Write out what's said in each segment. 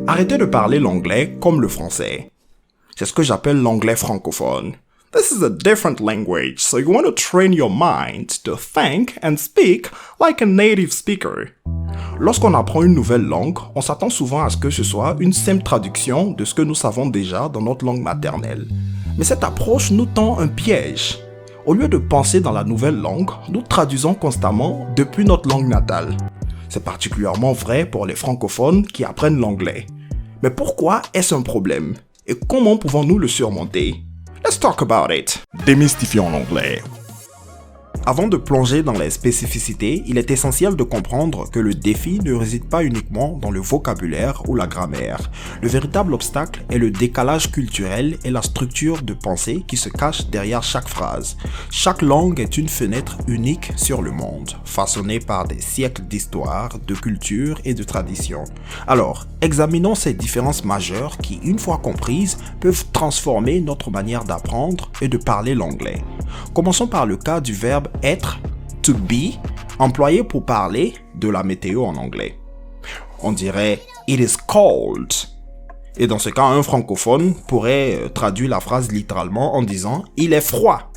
Arrêtez de parler l'anglais comme le français. C'est ce que j'appelle l'anglais francophone. This is a different language, so you want to train your mind to think and speak like a native speaker. Lorsqu'on apprend une nouvelle langue, on s'attend souvent à ce que ce soit une simple traduction de ce que nous savons déjà dans notre langue maternelle. Mais cette approche nous tend un piège. Au lieu de penser dans la nouvelle langue, nous traduisons constamment depuis notre langue natale. C'est particulièrement vrai pour les francophones qui apprennent l'anglais. Mais pourquoi est-ce un problème? Et comment pouvons-nous le surmonter? Let's talk about it. Démystifions l'anglais. Avant de plonger dans les spécificités, il est essentiel de comprendre que le défi ne réside pas uniquement dans le vocabulaire ou la grammaire. Le véritable obstacle est le décalage culturel et la structure de pensée qui se cache derrière chaque phrase. Chaque langue est une fenêtre unique sur le monde, façonnée par des siècles d'histoire, de culture et de tradition. Alors, examinons ces différences majeures qui, une fois comprises, peuvent transformer notre manière d'apprendre et de parler l'anglais. Commençons par le cas du verbe être, to be, employé pour parler de la météo en anglais. On dirait it is cold. Et dans ce cas, un francophone pourrait traduire la phrase littéralement en disant il est froid.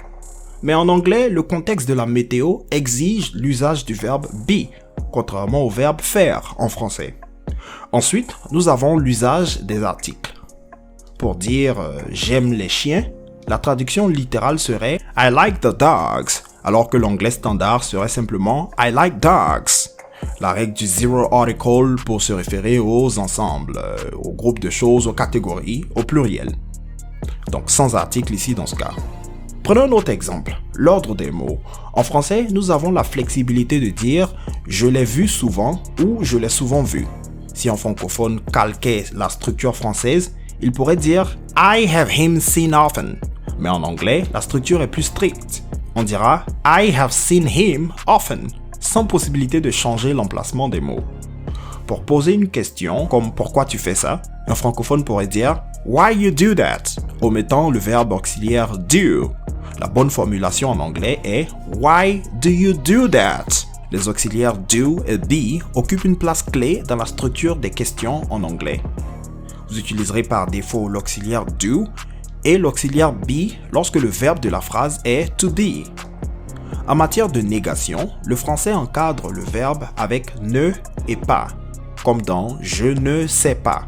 Mais en anglais, le contexte de la météo exige l'usage du verbe be, contrairement au verbe faire en français. Ensuite, nous avons l'usage des articles. Pour dire j'aime les chiens, la traduction littérale serait I like the dogs, alors que l'anglais standard serait simplement I like dogs. La règle du zero article pour se référer aux ensembles, aux groupes de choses, aux catégories, au pluriel. Donc sans article ici dans ce cas. Prenons un autre exemple, l'ordre des mots. En français, nous avons la flexibilité de dire je l'ai vu souvent ou je l'ai souvent vu. Si un francophone calquait la structure française, il pourrait dire I have him seen often. Mais en anglais, la structure est plus stricte. On dira I have seen him often, sans possibilité de changer l'emplacement des mots. Pour poser une question comme pourquoi tu fais ça, un francophone pourrait dire why you do that, omettant le verbe auxiliaire do. La bonne formulation en anglais est why do you do that? Les auxiliaires do et be occupent une place clé dans la structure des questions en anglais. Vous utiliserez par défaut l'auxiliaire do et l'auxiliaire be lorsque le verbe de la phrase est to be. En matière de négation, le français encadre le verbe avec ne et pas, comme dans je ne sais pas.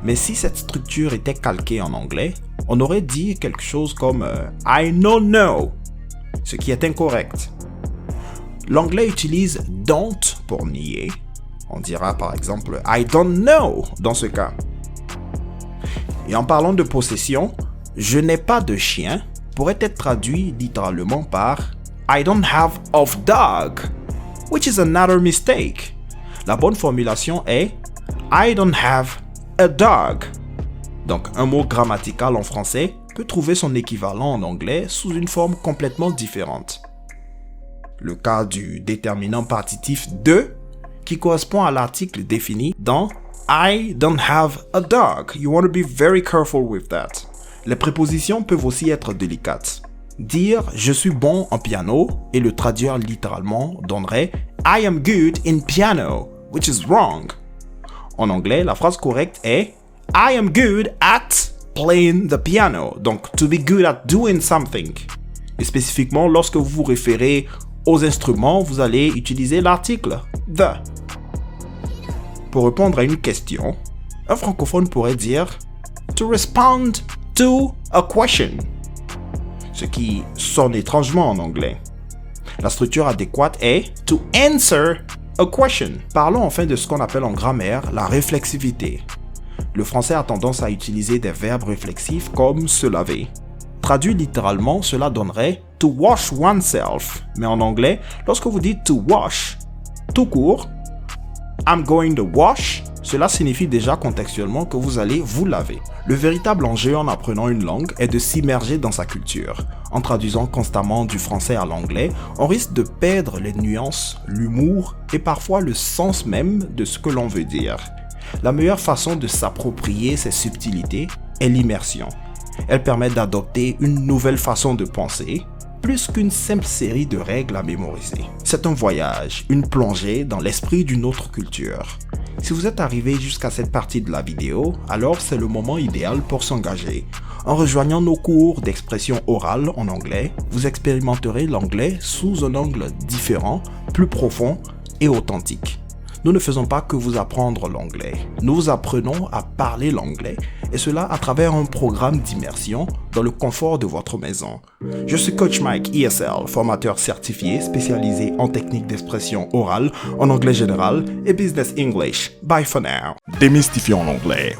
Mais si cette structure était calquée en anglais, on aurait dit quelque chose comme I don't know, ce qui est incorrect. L'anglais utilise don't pour nier. On dira par exemple I don't know dans ce cas. Et en parlant de possession, je n'ai pas de chien pourrait être traduit littéralement par I don't have of dog, which is another mistake. La bonne formulation est I don't have a dog. Donc un mot grammatical en français peut trouver son équivalent en anglais sous une forme complètement différente. Le cas du déterminant partitif de qui correspond à l'article défini dans I don't have a dog. You want to be very careful with that. Les prépositions peuvent aussi être délicates. Dire je suis bon en piano et le traduire littéralement donnerait I am good in piano, which is wrong. En anglais, la phrase correcte est I am good at playing the piano. Donc to be good at doing something. Et spécifiquement lorsque vous vous référez aux instruments, vous allez utiliser l'article the. Pour répondre à une question, un francophone pourrait dire to respond to a question, ce qui sonne étrangement en anglais. La structure adéquate est to answer a question. Parlons enfin de ce qu'on appelle en grammaire la réflexivité. Le français a tendance à utiliser des verbes réflexifs comme se laver. Traduit littéralement, cela donnerait to wash oneself. Mais en anglais, lorsque vous dites to wash, tout court, I'm going to wash, cela signifie déjà contextuellement que vous allez vous laver. Le véritable enjeu en apprenant une langue est de s'immerger dans sa culture. En traduisant constamment du français à l'anglais, on risque de perdre les nuances, l'humour et parfois le sens même de ce que l'on veut dire. La meilleure façon de s'approprier ces subtilités est l'immersion. Elle permet d'adopter une nouvelle façon de penser, plus qu'une simple série de règles à mémoriser. C'est un voyage, une plongée dans l'esprit d'une autre culture. Si vous êtes arrivé jusqu'à cette partie de la vidéo, alors c'est le moment idéal pour s'engager. En rejoignant nos cours d'expression orale en anglais, vous expérimenterez l'anglais sous un angle différent, plus profond et authentique. Nous ne faisons pas que vous apprendre l'anglais, nous vous apprenons à parler l'anglais, et cela à travers un programme d'immersion dans le confort de votre maison. Je suis Coach Mike ESL, formateur certifié spécialisé en techniques d'expression orale, en anglais général et business English. Bye for now. Démystifions l'anglais.